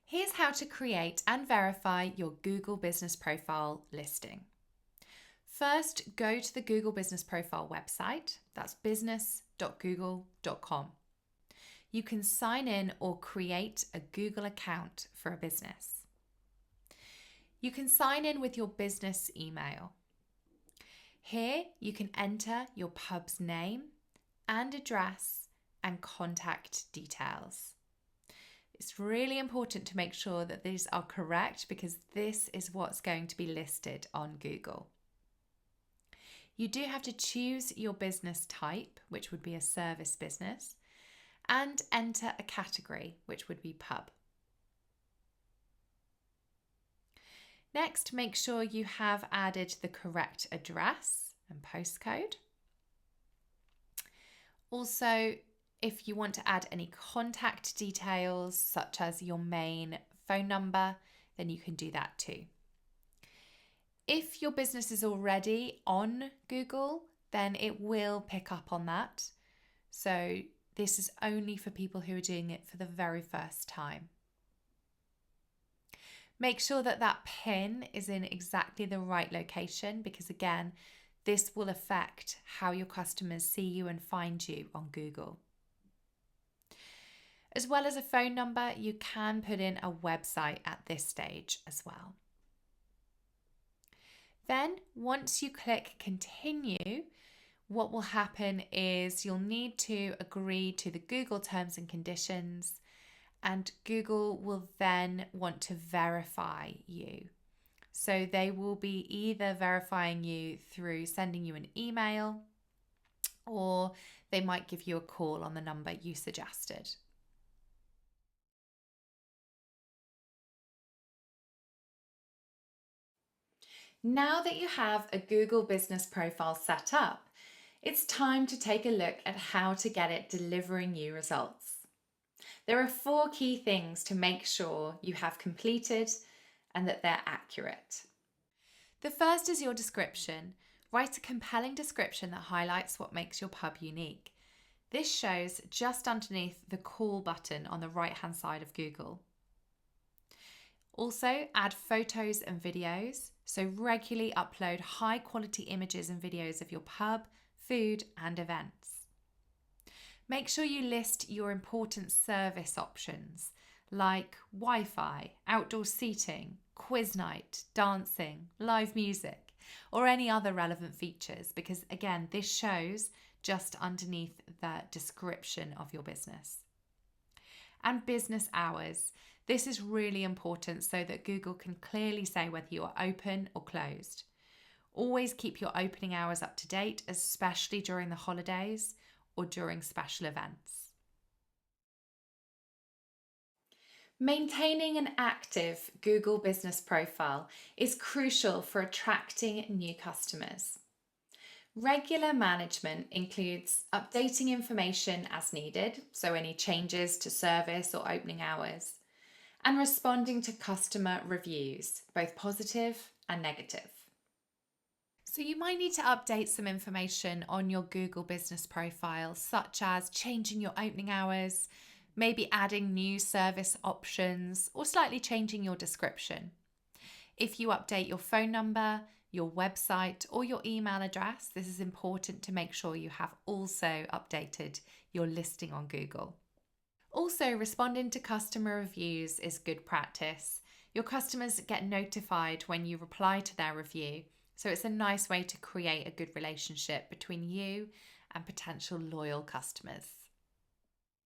Here's how to create and verify your Google Business Profile listing. First, go to the Google Business Profile website. That's business.google.com. You can sign in or create a Google account for a business. You can sign in with your business email. Here, you can enter your pub's name and address and contact details. It's really important to make sure that these are correct because this is what's going to be listed on Google. You do have to choose your business type, which would be a service business, and enter a category, which would be pub. Next, make sure you have added the correct address and postcode. Also, if you want to add any contact details, such as your main phone number, then you can do that too. If your business is already on Google, then it will pick up on that. So this is only for people who are doing it for the very first time. Make sure that that pin is in exactly the right location because again, this will affect how your customers see you and find you on Google. As well as a phone number, you can put in a website at this stage as well. Then, once you click continue, what will happen is you'll need to agree to the Google terms and conditions, and Google will then want to verify you. So they will be either verifying you through sending you an email, or they might give you a call on the number you suggested. Now that you have a Google Business Profile set up, it's time to take a look at how to get it delivering you results. There are 4 key things to make sure you have completed and that they're accurate. The first is your description. Write a compelling description that highlights what makes your pub unique. This shows just underneath the call button on the right-hand side of Google. Also, add photos and videos, so regularly upload high-quality images and videos of your pub, food, and events. Make sure you list your important service options like Wi-Fi, outdoor seating, quiz night, dancing, live music, or any other relevant features because, again, this shows just underneath the description of your business. And business hours. This is really important so that Google can clearly say whether you are open or closed. Always keep your opening hours up to date, especially during the holidays or during special events. Maintaining an active Google Business Profile is crucial for attracting new customers. Regular management includes updating information as needed, so any changes to service or opening hours, and responding to customer reviews, both positive and negative. So you might need to update some information on your Google Business Profile, such as changing your opening hours, maybe adding new service options, or slightly changing your description. If you update your phone number, your website, or your email address, this is important to make sure you have also updated your listing on Google. Also, responding to customer reviews is good practice. Your customers get notified when you reply to their review, so it's a nice way to create a good relationship between you and potential loyal customers.